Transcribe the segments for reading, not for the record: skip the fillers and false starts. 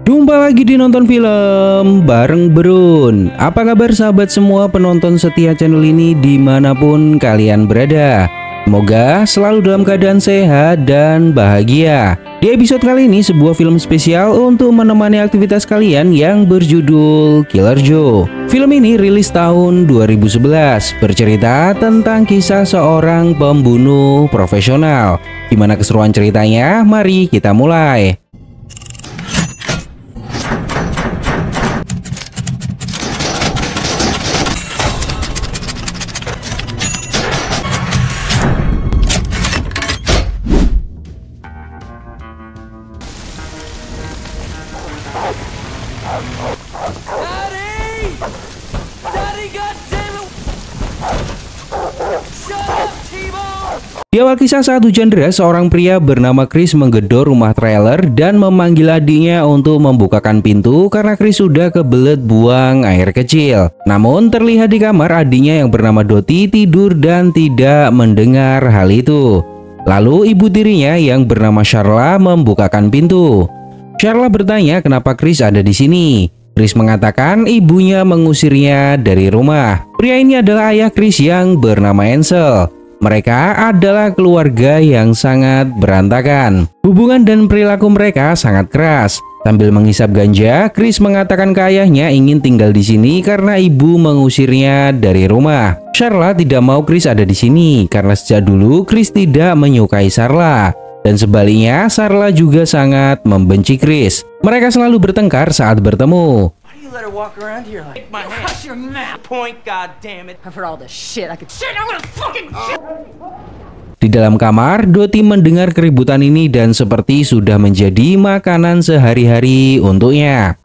Jumpa lagi di Nonton Film bareng Brun. Apa kabar sahabat semua penonton setia channel ini dimanapun kalian berada? Semoga selalu dalam keadaan sehat dan bahagia. Di episode kali ini sebuah film spesial untuk menemani aktivitas kalian yang berjudul Killer Joe. Film ini rilis tahun 2011, bercerita tentang kisah seorang pembunuh profesional. Gimana keseruan ceritanya? Mari kita mulai. Di awal kisah, saat hujan deras, seorang pria bernama Chris menggedor rumah trailer dan memanggil adiknya untuk membukakan pintu karena Chris sudah kebelet buang air kecil. Namun terlihat di kamar adiknya yang bernama Dottie tidur dan tidak mendengar hal itu. Lalu ibu tirinya yang bernama Sharla membukakan pintu. Sharla bertanya kenapa Chris ada di sini. Chris mengatakan ibunya mengusirnya dari rumah. Pria ini adalah ayah Chris yang bernama Ansel. Mereka adalah keluarga yang sangat berantakan. Hubungan dan perilaku mereka sangat keras. Sambil menghisap ganja, Chris mengatakan ke ayahnya ingin tinggal di sini karena ibu mengusirnya dari rumah. Sharla tidak mau Chris ada di sini karena sejak dulu Chris tidak menyukai Sharla. Dan sebaliknya, Sharla juga sangat membenci Chris. Mereka selalu bertengkar saat bertemu. Let her walk around here like my hand. Crush your mouth. Point, goddammit. I've heard all this shit. I could shit. I'm gonna fucking shit. Di dalam kamar, Dottie mendengar keributan ini dan seperti sudah menjadi makanan sehari-hari untuknya.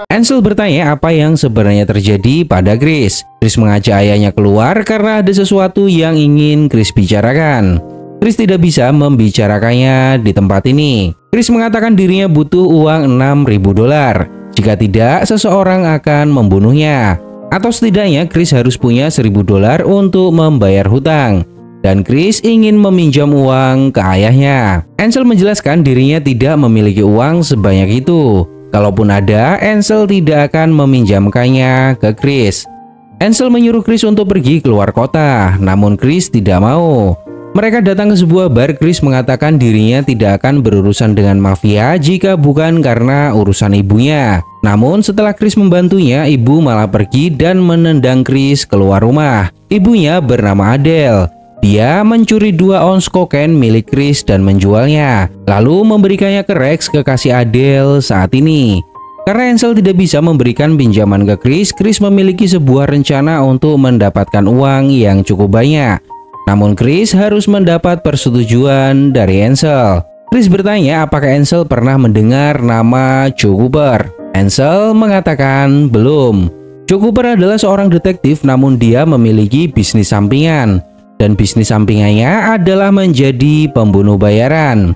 Ansel bertanya apa yang sebenarnya terjadi pada Chris. Chris mengajak ayahnya keluar karena ada sesuatu yang ingin Chris bicarakan. Chris tidak bisa membicarakannya di tempat ini. Chris mengatakan dirinya butuh uang $6.000. Jika tidak, seseorang akan membunuhnya. Atau setidaknya Chris harus punya $1.000 untuk membayar hutang. Dan Chris ingin meminjam uang ke ayahnya. Ansel menjelaskan dirinya tidak memiliki uang sebanyak itu. Kalaupun ada, Ansel tidak akan meminjamkannya ke Chris. Ansel menyuruh Chris untuk pergi keluar kota, namun Chris tidak mau. Mereka datang ke sebuah bar. Chris mengatakan dirinya tidak akan berurusan dengan mafia jika bukan karena urusan ibunya. Namun setelah Chris membantunya, ibu malah pergi dan menendang Chris keluar rumah. Ibunya bernama Adele. Dia mencuri 2 ons kokain milik Chris dan menjualnya, lalu memberikannya ke Rex, kekasih Adele saat ini. Karena Ansel tidak bisa memberikan pinjaman ke Chris, Chris memiliki sebuah rencana untuk mendapatkan uang yang cukup banyak. Namun Chris harus mendapat persetujuan dari Ansel. Chris bertanya apakah Ansel pernah mendengar nama Joe Cooper. Ansel mengatakan belum. Joe Cooper adalah seorang detektif, namun dia memiliki bisnis sampingan. Dan bisnis sampingannya adalah menjadi pembunuh bayaran.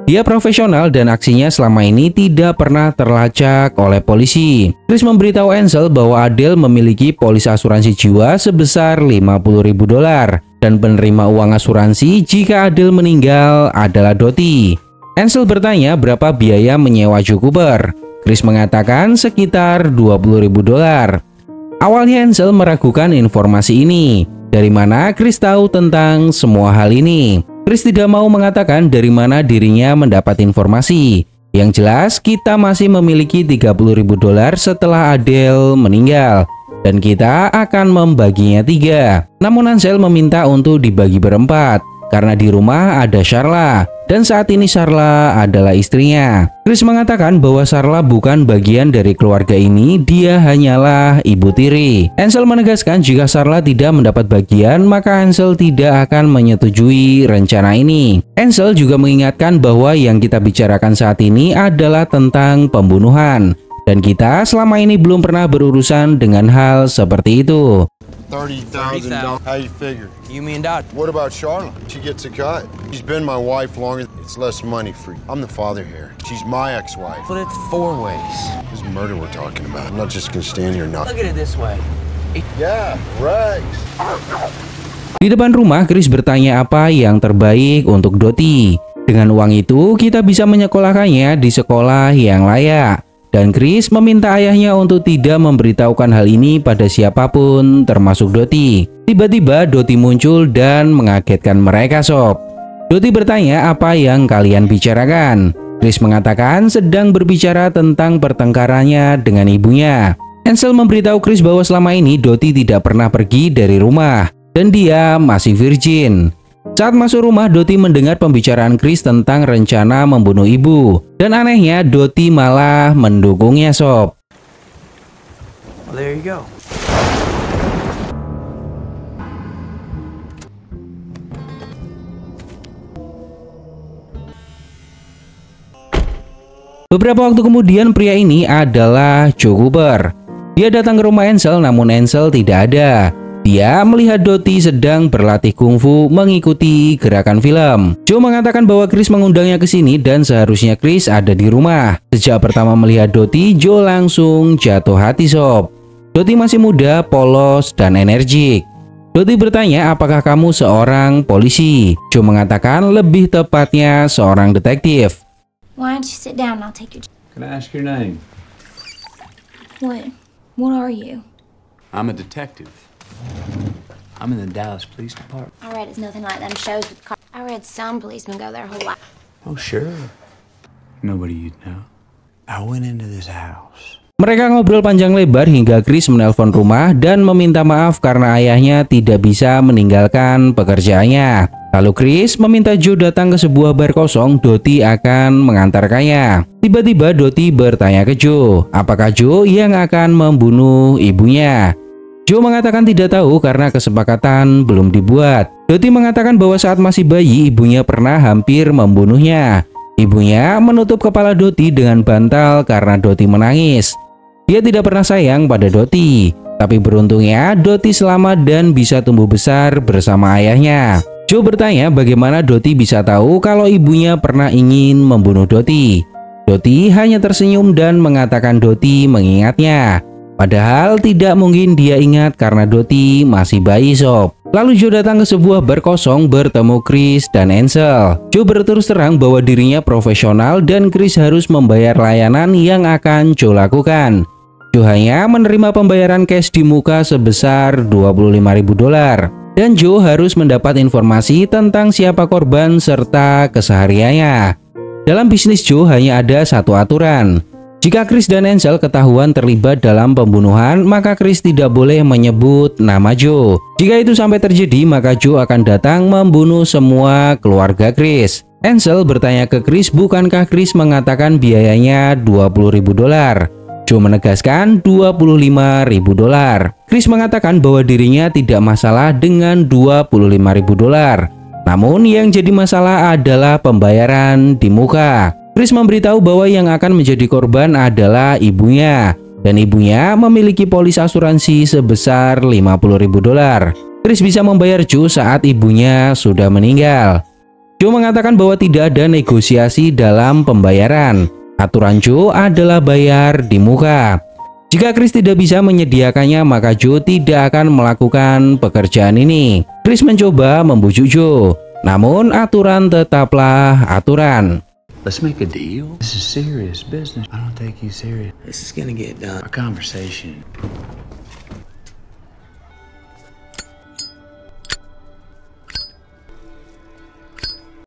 Dia profesional dan aksinya selama ini tidak pernah terlacak oleh polisi. Chris memberitahu Ansel bahwa Adele memiliki polis asuransi jiwa sebesar $50.000 dan penerima uang asuransi jika Adele meninggal adalah Dottie. Ansel bertanya berapa biaya menyewa Joe Cooper. Chris mengatakan sekitar $20.000. Awalnya Ansel meragukan informasi ini. Dari mana Chris tahu tentang semua hal ini? Chris tidak mau mengatakan dari mana dirinya mendapat informasi. Yang jelas kita masih memiliki $30.000 setelah Adele meninggal. Dan kita akan membaginya 3. Namun Ansel meminta untuk dibagi berempat. Karena di rumah ada Sharla. Dan saat ini Sharla adalah istrinya. Chris mengatakan bahwa Sharla bukan bagian dari keluarga ini, dia hanyalah ibu tiri. Ansel menegaskan jika Sharla tidak mendapat bagian, maka Ansel tidak akan menyetujui rencana ini. Ansel juga mengingatkan bahwa yang kita bicarakan saat ini adalah tentang pembunuhan. Dan kita selama ini belum pernah berurusan dengan hal seperti itu. $30,000. How you figure? You mean Dad? What about Charlotte? She gets a cut. She's been my wife longer. It's less money for you. I'm the father here. She's my ex-wife. But it's 4 ways. This is murder we're talking about. I'm not just gonna stand here and not. Look at it this way. Yeah, Rex. Di depan rumah, Chris bertanya apa yang terbaik untuk Dottie. Dengan uang itu, kita bisa menyekolahkannya di sekolah yang layak. Dan Chris meminta ayahnya untuk tidak memberitahukan hal ini pada siapapun, termasuk Dottie. Tiba-tiba Dottie muncul dan mengagetkan mereka, sob. Dottie bertanya apa yang kalian bicarakan. Chris mengatakan sedang berbicara tentang pertengkarannya dengan ibunya. Ansel memberitahu Chris bahwa selama ini Dottie tidak pernah pergi dari rumah dan dia masih virgin. Saat masuk rumah, Dottie mendengar pembicaraan Chris tentang rencana membunuh ibu. Dan anehnya, Dottie malah mendukungnya, sob. Well, there you go. Beberapa waktu kemudian, pria ini adalah Joe Cooper. Dia datang ke rumah Ansel, namun Ansel tidak ada. Dia melihat Dottie sedang berlatih kungfu mengikuti gerakan film. Joe mengatakan bahwa Chris mengundangnya ke sini dan seharusnya Chris ada di rumah. Sejak pertama melihat Dottie, Joe langsung jatuh hati, sob. Dottie masih muda, polos, dan energik. Dottie bertanya, apakah kamu seorang polisi? Joe mengatakan lebih tepatnya seorang detektif. Why don't you sit down and I'll take your... Can I ask your name? What are you? I'm a detective. I'm in the Dallas Police Department. I read it's nothing like them shows with cars. I read some policemen go their whole life. Oh, sure. Nobody you'd know. I went into this house. Mereka ngobrol panjang lebar hingga Chris menelpon rumah dan meminta maaf karena ayahnya tidak bisa meninggalkan pekerjaannya. Lalu Chris meminta Joe datang ke sebuah bar kosong. Dottie akan mengantarkannya. Tiba-tiba Dottie bertanya ke Joe, apakah Joe yang akan membunuh ibunya? Joe mengatakan tidak tahu karena kesepakatan belum dibuat. Dottie mengatakan bahwa saat masih bayi, ibunya pernah hampir membunuhnya. Ibunya menutup kepala Dottie dengan bantal karena Dottie menangis. Dia tidak pernah sayang pada Dottie, tapi beruntungnya Dottie selamat dan bisa tumbuh besar bersama ayahnya. Joe bertanya bagaimana Dottie bisa tahu kalau ibunya pernah ingin membunuh Dottie. Dottie hanya tersenyum dan mengatakan Dottie mengingatnya. Padahal tidak mungkin dia ingat karena Dottie masih bayi, sob. Lalu Joe datang ke sebuah bar kosong bertemu Chris dan Ansel. Joe berterus terang bahwa dirinya profesional dan Chris harus membayar layanan yang akan Joe lakukan. Joe hanya menerima pembayaran cash di muka sebesar $25.000. Dan Joe harus mendapat informasi tentang siapa korban serta kesehariannya. Dalam bisnis Joe hanya ada satu aturan. Jika Chris dan Ansel ketahuan terlibat dalam pembunuhan, maka Chris tidak boleh menyebut nama Joe. Jika itu sampai terjadi, maka Joe akan datang membunuh semua keluarga Chris. Ansel bertanya ke Chris, bukankah Chris mengatakan biayanya $20.000? Joe menegaskan $25.000. Chris mengatakan bahwa dirinya tidak masalah dengan $25.000. Namun yang jadi masalah adalah pembayaran di muka. Chris memberitahu bahwa yang akan menjadi korban adalah ibunya. Dan ibunya memiliki polis asuransi sebesar $50.000. Chris bisa membayar Joe saat ibunya sudah meninggal. Joe mengatakan bahwa tidak ada negosiasi dalam pembayaran. Aturan Joe adalah bayar di muka. Jika Chris tidak bisa menyediakannya, maka Joe tidak akan melakukan pekerjaan ini. Chris mencoba membujuk Joe, namun aturan tetaplah aturan. Let's make a deal. This is serious business. I don't take you serious. This is gonna get done. Our conversation.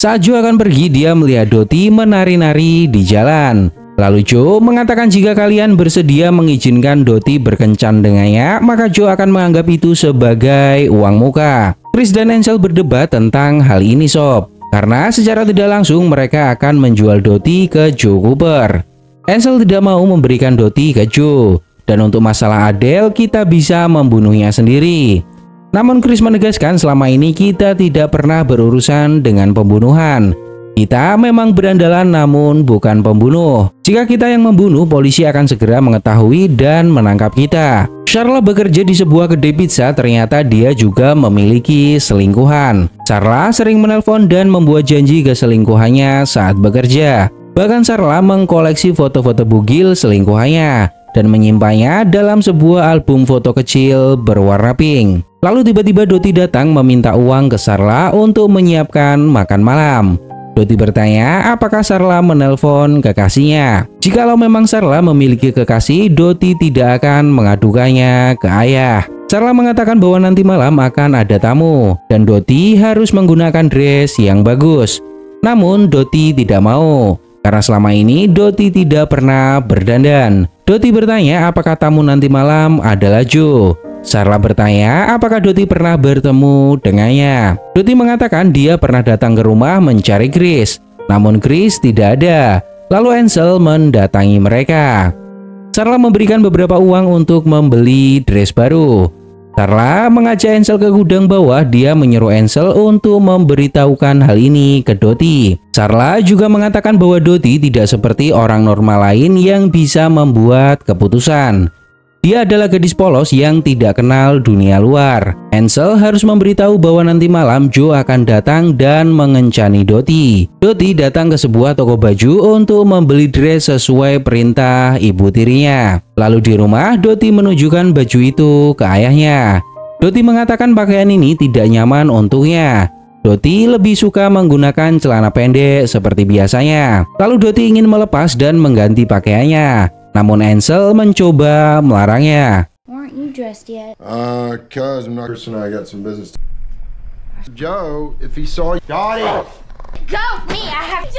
Saat Joe akan pergi, dia melihat Dottie menari-nari di jalan. Lalu Joe mengatakan jika kalian bersedia mengizinkan Dottie berkencan dengannya, maka Joe akan menganggap itu sebagai uang muka. Chris dan Ansel berdebat tentang hal ini, sob. Karena secara tidak langsung mereka akan menjual Dottie ke Joe Cooper. Ansel tidak mau memberikan Dottie ke Joe. Dan untuk masalah Adele, kita bisa membunuhnya sendiri. Namun Chris menegaskan selama ini kita tidak pernah berurusan dengan pembunuhan. Kita memang berandalan namun bukan pembunuh. Jika kita yang membunuh, polisi akan segera mengetahui dan menangkap kita. Charla bekerja di sebuah kedai pizza, ternyata dia juga memiliki selingkuhan. Charla sering menelpon dan membuat janji ke selingkuhannya saat bekerja. Bahkan Charla mengkoleksi foto-foto bugil selingkuhannya dan menyimpannya dalam sebuah album foto kecil berwarna pink. Lalu tiba-tiba Dottie datang meminta uang ke Sarla untuk menyiapkan makan malam. Dottie bertanya apakah Sarla menelpon kekasihnya. Jikalau memang Sarla memiliki kekasih, Dottie tidak akan mengadukannya ke ayah. Sarla mengatakan bahwa nanti malam akan ada tamu dan Dottie harus menggunakan dress yang bagus. Namun Dottie tidak mau karena selama ini Dottie tidak pernah berdandan. Dottie bertanya apakah tamu nanti malam adalah Joe. Sarla bertanya apakah Dottie pernah bertemu dengannya. Dottie mengatakan dia pernah datang ke rumah mencari Chris, namun Chris tidak ada. Lalu Ansel mendatangi mereka. Sarla memberikan beberapa uang untuk membeli dress baru. Sarla mengajak Ansel ke gudang bawah. Dia menyuruh Ansel untuk memberitahukan hal ini ke Dottie. Sarla juga mengatakan bahwa Dottie tidak seperti orang normal lain yang bisa membuat keputusan. Dia adalah gadis polos yang tidak kenal dunia luar. Ansel harus memberitahu bahwa nanti malam Joe akan datang dan mengencani Dottie. Dottie datang ke sebuah toko baju untuk membeli dress sesuai perintah ibu tirinya. Lalu di rumah Dottie menunjukkan baju itu ke ayahnya. Dottie mengatakan pakaian ini tidak nyaman untuknya. Dottie lebih suka menggunakan celana pendek seperti biasanya. Lalu Dottie ingin melepas dan mengganti pakaiannya. Namun Ansel mencoba melarangnya. Weren't you dressed yet? Cuz I'm not person. I got some business. Joe, if he saw you, got it. Go, me. I have to.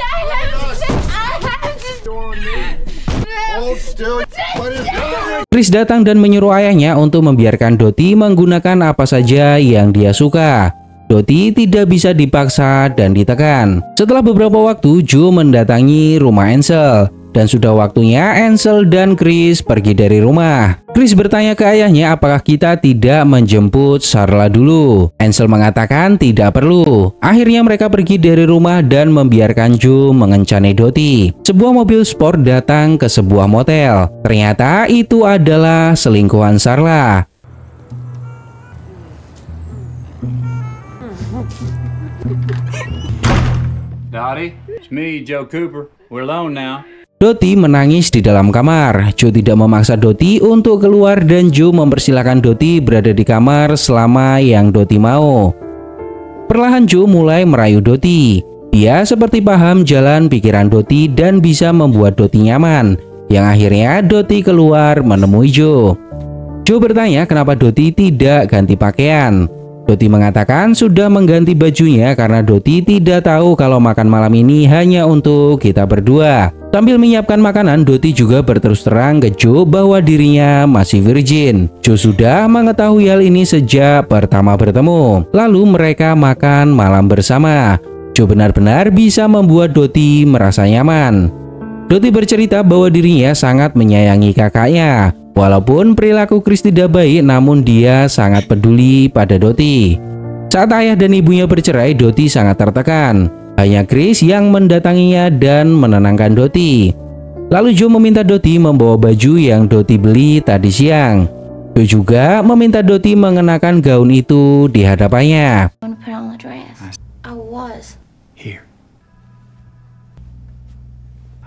Hold still. What is that? Chris datang dan menyuruh ayahnya untuk membiarkan Dottie menggunakan apa saja yang dia suka. Dottie tidak bisa dipaksa dan ditekan. Setelah beberapa waktu, Joe mendatangi rumah Ansel. Dan sudah waktunya Ansel dan Chris pergi dari rumah. Chris bertanya ke ayahnya apakah kita tidak menjemput Sarla dulu. Ansel mengatakan tidak perlu. Akhirnya mereka pergi dari rumah dan membiarkan Joe mengencani Dottie. Sebuah mobil sport datang ke sebuah motel. Ternyata itu adalah selingkuhan Sarla. Dottie, it's me, Joe Cooper. We're alone now. Dottie menangis di dalam kamar. Joe tidak memaksa Dottie untuk keluar dan Joe mempersilahkan Dottie berada di kamar selama yang Dottie mau. Perlahan Joe mulai merayu Dottie. Dia seperti paham jalan pikiran Dottie dan bisa membuat Dottie nyaman. Yang akhirnya Dottie keluar menemui Joe. Joe bertanya kenapa Dottie tidak ganti pakaian. Dottie mengatakan sudah mengganti bajunya karena Dottie tidak tahu kalau makan malam ini hanya untuk kita berdua. Sambil menyiapkan makanan, Dottie juga berterus terang ke Joe bahwa dirinya masih virgin. Joe sudah mengetahui hal ini sejak pertama bertemu. Lalu mereka makan malam bersama. Joe benar-benar bisa membuat Dottie merasa nyaman. Dottie bercerita bahwa dirinya sangat menyayangi kakaknya. Walaupun perilaku Chris tidak baik, namun dia sangat peduli pada Dottie. Saat ayah dan ibunya bercerai, Dottie sangat tertekan. Hanya Chris yang mendatanginya dan menenangkan Dottie. Lalu Joe meminta Dottie membawa baju yang Dottie beli tadi siang. Joe juga meminta Dottie mengenakan gaun itu di hadapannya. Want to put on the dress? I was. Here.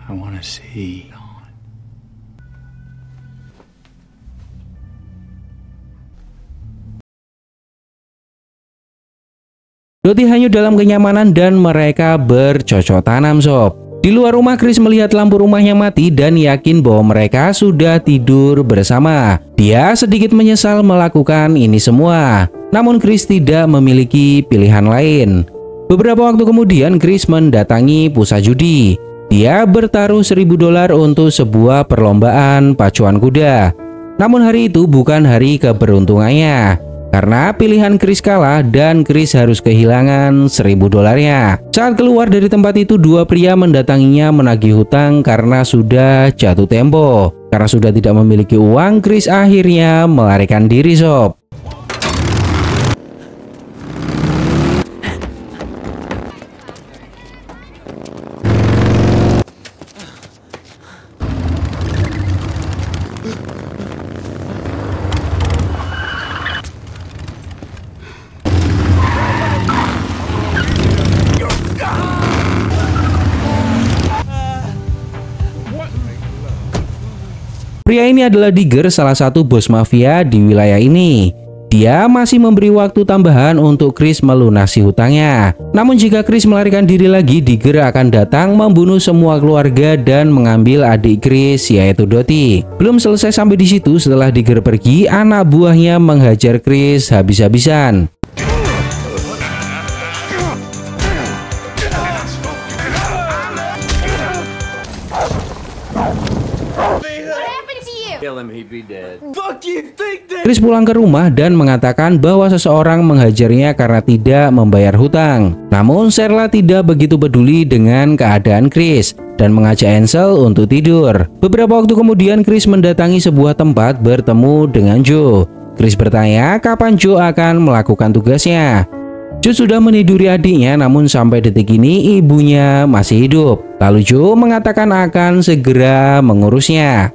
I want to see. Dottie hanyut dalam kenyamanan dan mereka bercocok tanam sob. Di luar rumah Chris melihat lampu rumahnya mati dan yakin bahwa mereka sudah tidur bersama. Dia sedikit menyesal melakukan ini semua. Namun Chris tidak memiliki pilihan lain. Beberapa waktu kemudian Chris mendatangi pusat judi. Dia bertaruh $1.000 untuk sebuah perlombaan pacuan kuda. Namun hari itu bukan hari keberuntungannya. Karena pilihan Chris kalah dan Chris harus kehilangan $1.000-nya. Saat keluar dari tempat itu, dua pria mendatanginya menagih hutang karena sudah jatuh tempo. Karena sudah tidak memiliki uang, Chris akhirnya melarikan diri sob. Pria ini adalah Digger, salah satu bos mafia di wilayah ini. Dia masih memberi waktu tambahan untuk Chris melunasi hutangnya. Namun jika Chris melarikan diri lagi, Digger akan datang membunuh semua keluarga dan mengambil adik Chris, yaitu Dottie. Belum selesai sampai di situ, setelah Digger pergi, anak buahnya menghajar Chris habis-habisan. Chris pulang ke rumah dan mengatakan bahwa seseorang menghajarnya karena tidak membayar hutang. Namun Sherla tidak begitu peduli dengan keadaan Chris dan mengajak Ansel untuk tidur. Beberapa waktu kemudian Chris mendatangi sebuah tempat bertemu dengan Joe. Chris bertanya kapan Joe akan melakukan tugasnya. Joe sudah meniduri adiknya, namun sampai detik ini ibunya masih hidup. Lalu Joe mengatakan akan segera mengurusnya.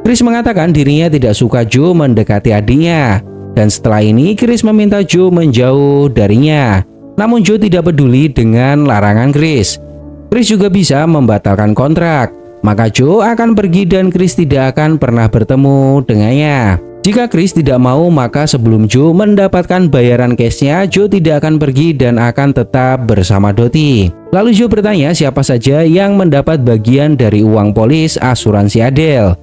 Chris mengatakan dirinya tidak suka Joe mendekati adiknya, dan setelah ini Chris meminta Joe menjauh darinya. Namun Joe tidak peduli dengan larangan Chris. Chris juga bisa membatalkan kontrak, maka Joe akan pergi dan Chris tidak akan pernah bertemu dengannya. Jika Chris tidak mau, maka sebelum Joe mendapatkan bayaran cashnya, Joe tidak akan pergi dan akan tetap bersama Dottie. Lalu Joe bertanya siapa saja yang mendapat bagian dari uang polis asuransi Adele.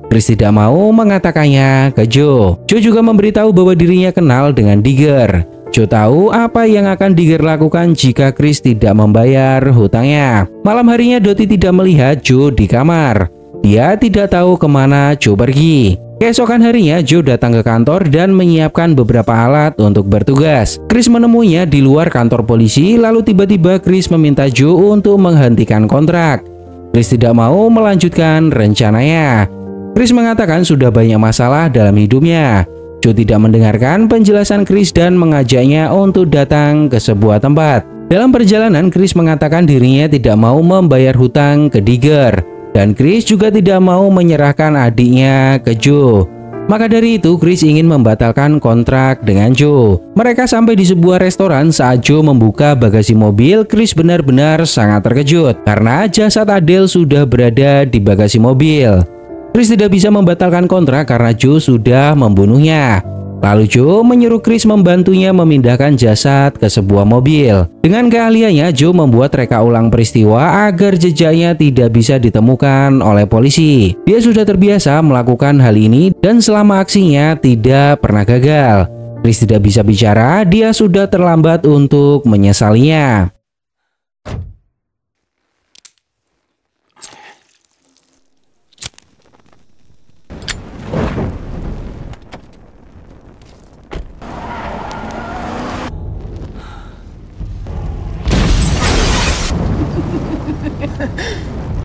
Chris tidak mau mengatakannya ke Joe. Joe juga memberitahu bahwa dirinya kenal dengan Digger. Joe tahu apa yang akan Digger lakukan jika Chris tidak membayar hutangnya. Malam harinya Dottie tidak melihat Joe di kamar. Dia tidak tahu kemana Joe pergi. Keesokan harinya Joe datang ke kantor dan menyiapkan beberapa alat untuk bertugas. Chris menemuinya di luar kantor polisi, lalu tiba-tiba Chris meminta Joe untuk menghentikan kontrak. Chris tidak mau melanjutkan rencananya. Chris mengatakan sudah banyak masalah dalam hidupnya. Joe tidak mendengarkan penjelasan Chris dan mengajaknya untuk datang ke sebuah tempat. Dalam perjalanan, Chris mengatakan dirinya tidak mau membayar hutang ke Digger, dan Chris juga tidak mau menyerahkan adiknya ke Joe. Maka dari itu, Chris ingin membatalkan kontrak dengan Joe. Mereka sampai di sebuah restoran. Saat Joe membuka bagasi mobil, Chris benar-benar sangat terkejut karena jasad Adele sudah berada di bagasi mobil. Chris tidak bisa membatalkan kontrak karena Joe sudah membunuhnya. Lalu Joe menyuruh Chris membantunya memindahkan jasad ke sebuah mobil. Dengan keahliannya, Joe membuat reka ulang peristiwa agar jejaknya tidak bisa ditemukan oleh polisi. Dia sudah terbiasa melakukan hal ini dan selama aksinya tidak pernah gagal. Chris tidak bisa bicara, dia sudah terlambat untuk menyesalinya.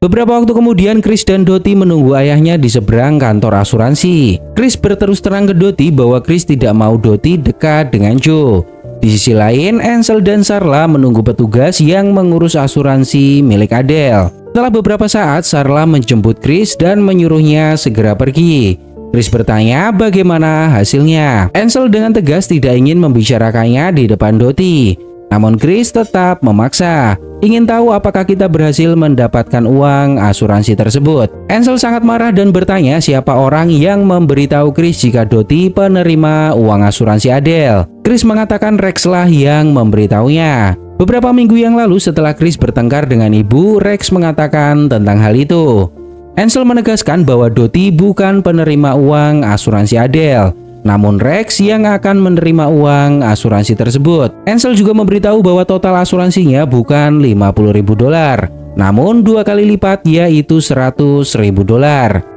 Beberapa waktu kemudian Chris dan Dottie menunggu ayahnya di seberang kantor asuransi. Chris berterus terang ke Dottie bahwa Chris tidak mau Dottie dekat dengan Joe. Di sisi lain, Ansel dan Sherla menunggu petugas yang mengurus asuransi milik Adele. Setelah beberapa saat, Sherla menjemput Chris dan menyuruhnya segera pergi. Chris bertanya bagaimana hasilnya. Ansel dengan tegas tidak ingin membicarakannya di depan Dottie. Namun Chris tetap memaksa, ingin tahu apakah kita berhasil mendapatkan uang asuransi tersebut. Ansel sangat marah dan bertanya siapa orang yang memberitahu Chris jika Dottie penerima uang asuransi Adele. Chris mengatakan Rex lah yang memberitahunya. Beberapa minggu yang lalu setelah Chris bertengkar dengan ibu, Rex mengatakan tentang hal itu. Ansel menegaskan bahwa Dottie bukan penerima uang asuransi Adele, namun Rex yang akan menerima uang asuransi tersebut. Ansel juga memberitahu bahwa total asuransinya bukan $50.000, namun 2 kali lipat, yaitu $100.000.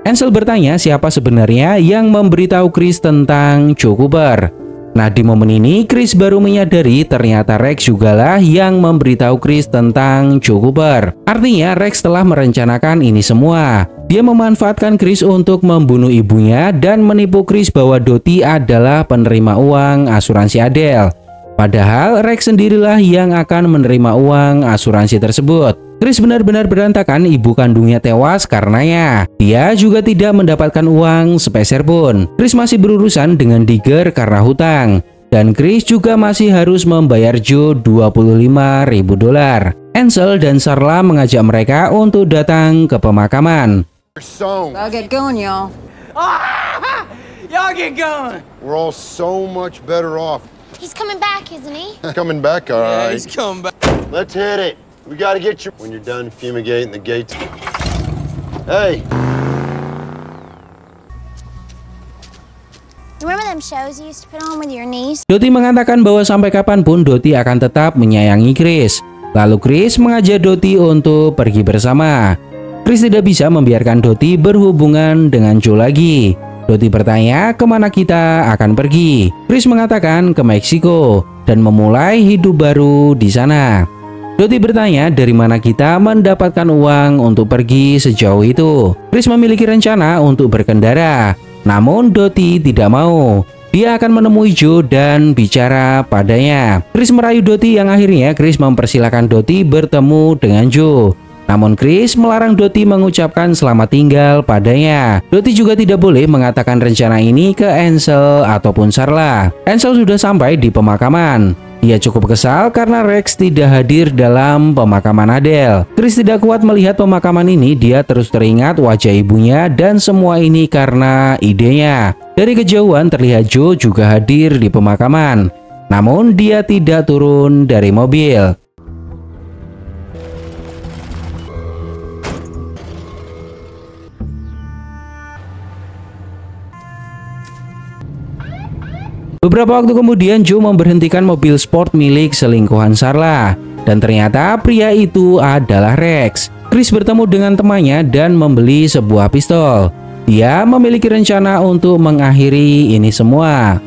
Ansel bertanya siapa sebenarnya yang memberitahu Chris tentang Joe Cooper. Nah, di momen ini Chris baru menyadari ternyata Rex jugalah yang memberitahu Chris tentang Joe Cooper. Artinya Rex telah merencanakan ini semua. Dia memanfaatkan Chris untuk membunuh ibunya dan menipu Chris bahwa Dottie adalah penerima uang asuransi Adele. Padahal Rex sendirilah yang akan menerima uang asuransi tersebut. Chris benar-benar berantakan, ibu kandungnya tewas karenanya. Dia juga tidak mendapatkan uang sepeser pun. Chris masih berurusan dengan Digger karena hutang. Dan Chris juga masih harus membayar Joe $25.000. Ansel dan Sherla mengajak mereka untuk datang ke pemakaman. I'll get going, y'all. Y'all get going. We're all so much better off. He's coming back, isn't he? Coming back, all Yeah, right. he's coming back. Let's hit it. We gotta get you when you're done fumigating the gates. Hey. Remember them shows you used to put on with your niece? Dottie mengatakan bahwa sampai kapanpun Dottie akan tetap menyayangi Chris. Lalu Chris mengajak Dottie untuk pergi bersama. Chris tidak bisa membiarkan Dottie berhubungan dengan Joe lagi. Dottie bertanya kemana kita akan pergi. Chris mengatakan ke Meksiko dan memulai hidup baru di sana. Dottie bertanya dari mana kita mendapatkan uang untuk pergi sejauh itu. Chris memiliki rencana untuk berkendara, namun Dottie tidak mau. Dia akan menemui Joe dan bicara padanya. Chris merayu Dottie yang akhirnya Chris mempersilahkan Dottie bertemu dengan Joe. Namun Chris melarang Dottie mengucapkan selamat tinggal padanya. Dottie juga tidak boleh mengatakan rencana ini ke Ansel ataupun Sarla. Ansel sudah sampai di pemakaman. Dia cukup kesal karena Rex tidak hadir dalam pemakaman Adele. Chris tidak kuat melihat pemakaman ini. Dia terus teringat wajah ibunya dan semua ini karena idenya. Dari kejauhan terlihat Joe juga hadir di pemakaman. Namun dia tidak turun dari mobil. Beberapa waktu kemudian Joe memberhentikan mobil sport milik selingkuhan Sarla. Dan ternyata pria itu adalah Rex. Chris bertemu dengan temannya dan membeli sebuah pistol. Dia memiliki rencana untuk mengakhiri ini semua.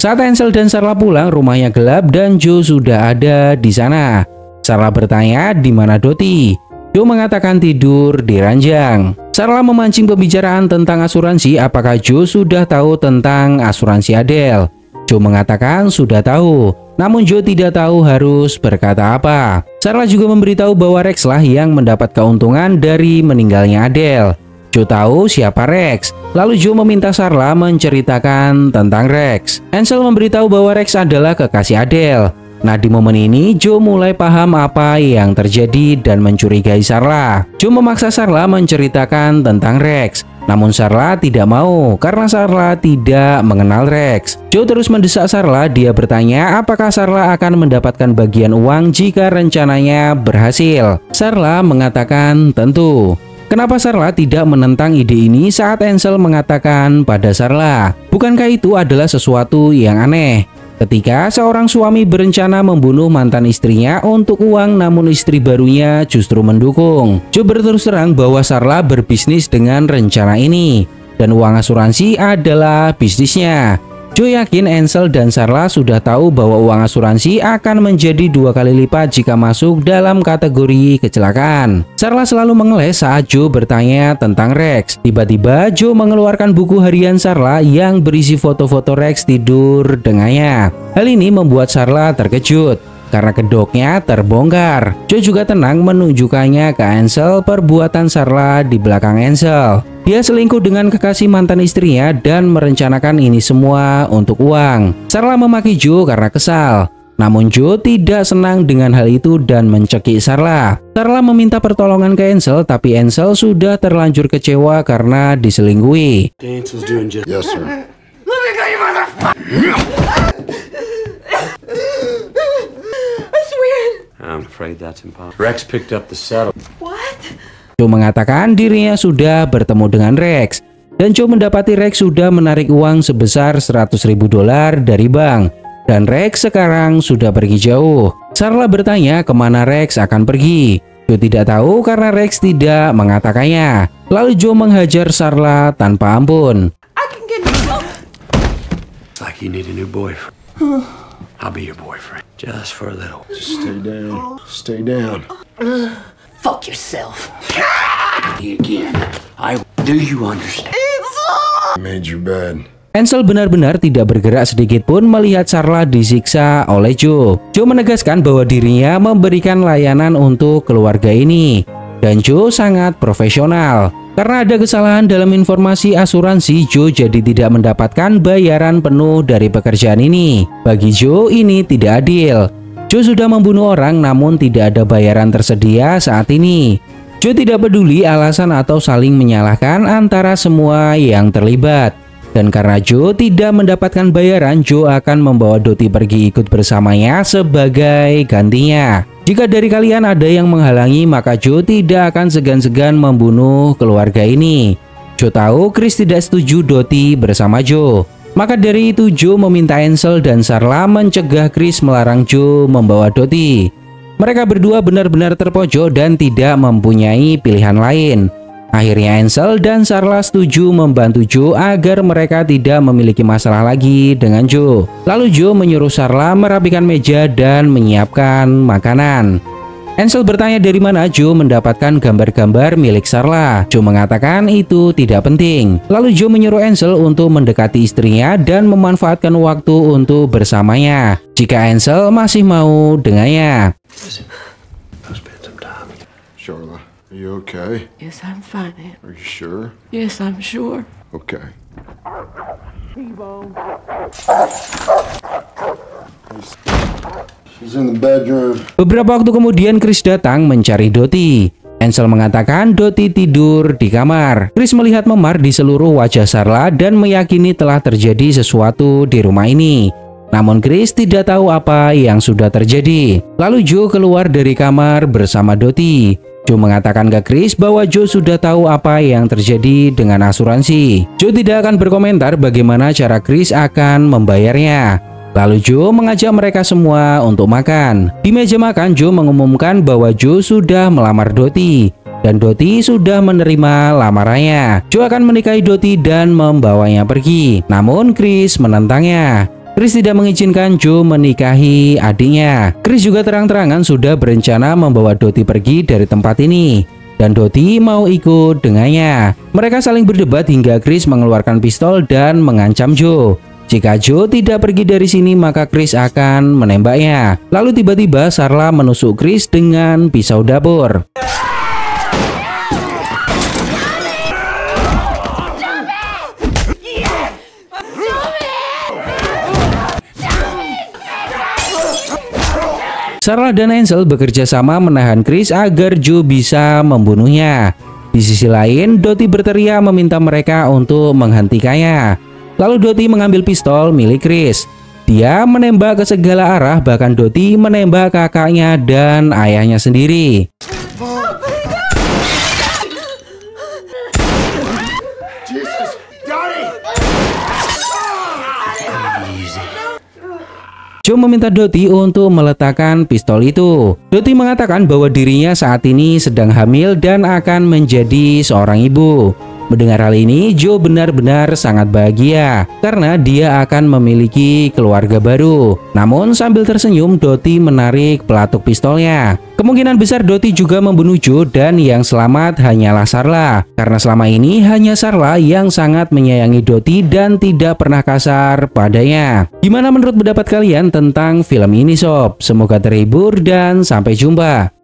Saat Ansel dan Sarla pulang, rumahnya gelap dan Joe sudah ada di sana. Sarla bertanya di mana Dottie. Joe mengatakan tidur di ranjang. Sarla memancing pembicaraan tentang asuransi. Apakah Joe sudah tahu tentang asuransi Adele? Joe mengatakan sudah tahu, namun Joe tidak tahu harus berkata apa. Sarla juga memberitahu bahwa Rex lah yang mendapat keuntungan dari meninggalnya Adele. Joe tahu siapa Rex, lalu Joe meminta Sarla menceritakan tentang Rex. Ansel memberitahu bahwa Rex adalah kekasih Adele. Nah, di momen ini Joe mulai paham apa yang terjadi dan mencurigai Sarla. Joe memaksa Sarla menceritakan tentang Rex. Namun Sarla tidak mau karena Sarla tidak mengenal Rex. Joe terus mendesak Sarla. Dia bertanya apakah Sarla akan mendapatkan bagian uang jika rencananya berhasil. Sarla mengatakan tentu. Kenapa Sarla tidak menentang ide ini saat Ansel mengatakan pada Sarla? Bukankah itu adalah sesuatu yang aneh? Ketika seorang suami berencana membunuh mantan istrinya untuk uang, namun istri barunya justru mendukung. Joe berterus terang bahwa Sarla berbisnis dengan rencana ini, dan uang asuransi adalah bisnisnya. Joe yakin Ansel dan Sarla sudah tahu bahwa uang asuransi akan menjadi 2 kali lipat jika masuk dalam kategori kecelakaan. Sarla selalu mengeles saat Joe bertanya tentang Rex. Tiba-tiba Joe mengeluarkan buku harian Sarla yang berisi foto-foto Rex tidur dengannya. Hal ini membuat Sarla terkejut karena kedoknya terbongkar. Joe juga tenang menunjukkannya ke Ansel perbuatan Sarla di belakang Ansel. Dia selingkuh dengan kekasih mantan istrinya dan merencanakan ini semua untuk uang. Sarla memaki Joe karena kesal. Namun Joe tidak senang dengan hal itu dan mencekik Sarla. Sarla meminta pertolongan ke Ansel, tapi Ansel sudah terlanjur kecewa karena diselingkuhi. Ansel's doing just... Yes, sir. Let me go, you motherfucker! I swear. I'm afraid that's impossible. Rex picked up the settle. What? Joe mengatakan dirinya sudah bertemu dengan Rex. Dan Joe mendapati Rex sudah menarik uang sebesar $100.000 dari bank. Dan Rex sekarang sudah pergi jauh. Sarla bertanya kemana Rex akan pergi. Joe tidak tahu karena Rex tidak mengatakannya. Lalu Joe menghajar Sarla tanpa ampun. I can get It's like you need a new boyfriend. I'll be your boyfriend. Just for a little. Just stay down. Stay down. fuck yourself. Again. Do you understand? I made your bed. Ansel benar-benar tidak bergerak sedikit pun melihat Sarla disiksa oleh Joe. Joe menegaskan bahwa dirinya memberikan layanan untuk keluarga ini. Dan Joe sangat profesional. Karena ada kesalahan dalam informasi asuransi, Joe jadi tidak mendapatkan bayaran penuh dari pekerjaan ini. Bagi Joe, ini tidak adil. Joe sudah membunuh orang namun tidak ada bayaran tersedia saat ini. Joe tidak peduli alasan atau saling menyalahkan antara semua yang terlibat. Dan karena Joe tidak mendapatkan bayaran, Joe akan membawa Dottie pergi ikut bersamanya sebagai gantinya. Jika dari kalian ada yang menghalangi, maka Joe tidak akan segan-segan membunuh keluarga ini. Joe tahu Chris tidak setuju Dottie bersama Joe. Maka dari itu Joe meminta Ansel dan Sarla mencegah Chris melarang Joe membawa Dottie. Mereka berdua benar-benar terpojok dan tidak mempunyai pilihan lain. Akhirnya Ansel dan Sarla setuju membantu Joe agar mereka tidak memiliki masalah lagi dengan Joe. Lalu Joe menyuruh Sarla merapikan meja dan menyiapkan makanan. Ansel bertanya dari mana Joe mendapatkan gambar-gambar milik Sarla. Joe mengatakan itu tidak penting. Lalu Joe menyuruh Ansel untuk mendekati istrinya dan memanfaatkan waktu untuk bersamanya jika Ansel masih mau dengannya. Charla, are you okay? Yes, I'm fine, Aunt. Are you sure? Yes, I'm sure. Okay. She's in the bedroom. Beberapa waktu kemudian Chris datang mencari Dottie. Ansel mengatakan Dottie tidur di kamar. Chris melihat memar di seluruh wajah Sarla dan meyakini telah terjadi sesuatu di rumah ini. Namun Chris tidak tahu apa yang sudah terjadi. Lalu Joe keluar dari kamar bersama Dottie. Joe mengatakan ke Chris bahwa Joe sudah tahu apa yang terjadi dengan asuransi. Joe tidak akan berkomentar bagaimana cara Chris akan membayarnya. Lalu Joe mengajak mereka semua untuk makan. Di meja makan Joe mengumumkan bahwa Joe sudah melamar Dottie dan Dottie sudah menerima lamarannya. Joe akan menikahi Dottie dan membawanya pergi. Namun Chris menentangnya. Chris tidak mengizinkan Joe menikahi adiknya. Chris juga terang-terangan sudah berencana membawa Dottie pergi dari tempat ini. Dan Dottie mau ikut dengannya. Mereka saling berdebat hingga Chris mengeluarkan pistol dan mengancam Joe. Jika Joe tidak pergi dari sini maka Chris akan menembaknya. Lalu tiba-tiba Sarla menusuk Chris dengan pisau dapur. Sarla dan Ansel bekerja sama menahan Chris agar Joe bisa membunuhnya. Di sisi lain, Dottie berteriak meminta mereka untuk menghentikannya. Lalu Dottie mengambil pistol milik Chris. Dia menembak ke segala arah, bahkan Dottie menembak kakaknya dan ayahnya sendiri. Joe meminta Dottie untuk meletakkan pistol itu. Dottie mengatakan bahwa dirinya saat ini sedang hamil dan akan menjadi seorang ibu. Mendengar hal ini, Joe benar-benar sangat bahagia karena dia akan memiliki keluarga baru. Namun sambil tersenyum, Dottie menarik pelatuk pistolnya. Kemungkinan besar Dottie juga membunuh Joe dan yang selamat hanyalah Sarla. Karena selama ini hanya Sarla yang sangat menyayangi Dottie dan tidak pernah kasar padanya. Gimana menurut pendapat kalian tentang film ini sob? Semoga terhibur dan sampai jumpa.